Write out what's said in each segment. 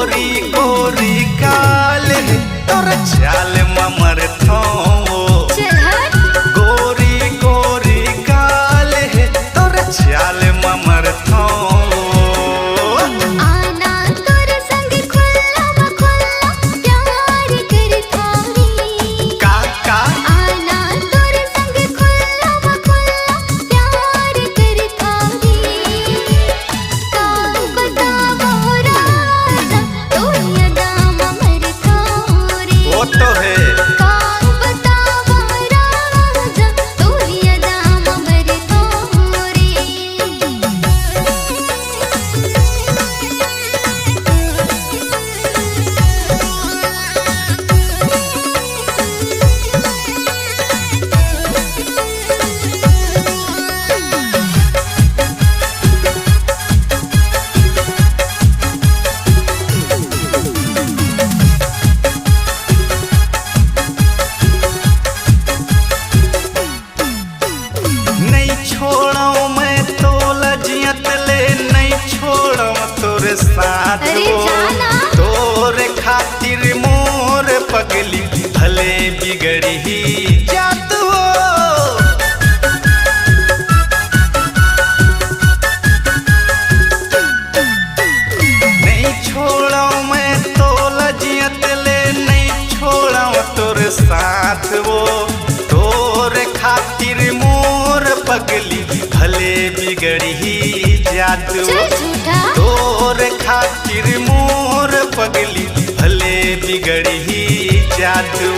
गोरी गोरी काल तोर चाल ममर थो गोरी गोरी काल तोर चाल ममर थो तोर खातिर मोर पगली भले बिगड़ी ही जात हो नहीं छोड़ो मैं तो लजियत ले नहीं छोड़ो तोर साथ वो तोर खातिर मोर पगली भले बिगड़ी ही जात हो तोर खातिर मोर पगली भले बिगड़ी ही जादू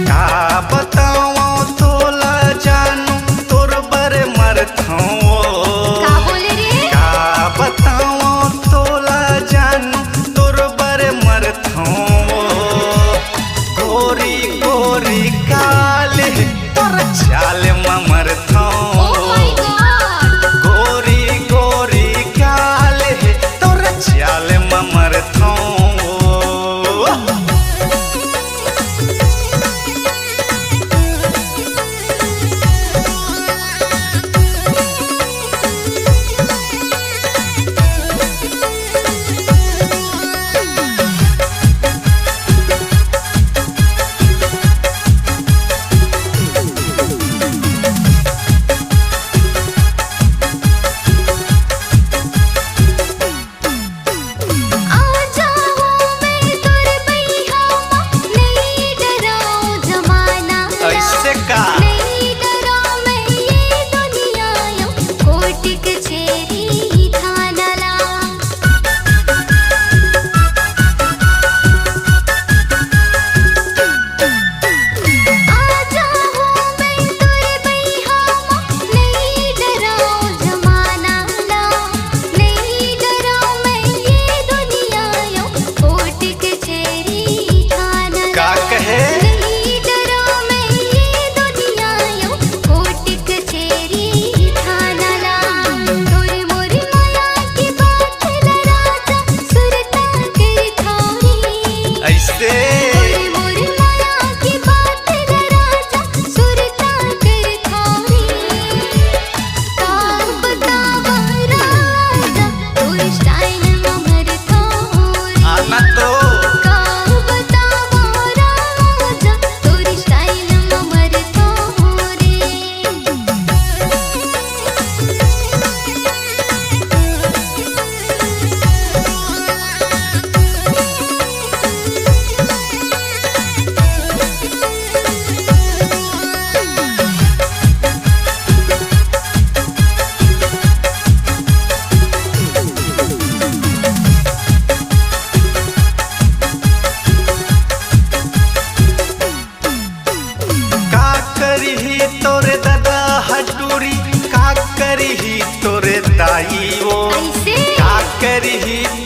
का बताओ तोला जानू तोर बर मरथो का बताओ तोला जानू तोर बर मरथो गोरी गोरी काल तोर चाल ममर थो चाल ममर थो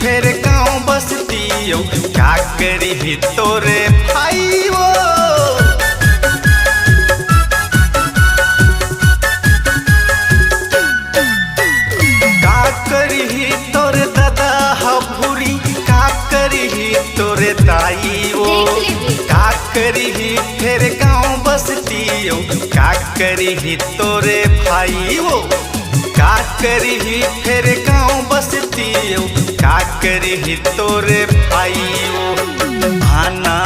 फिर गाँव बसती का करी तोरे भाई वो का करी तोरे दादा हभुरी का करी तोरे दाई वो का करी फिर गाँव बसती का करी तोरे भाई वो का करही फिर गाँव बसतियो, का करही तोरे भाइयों। आना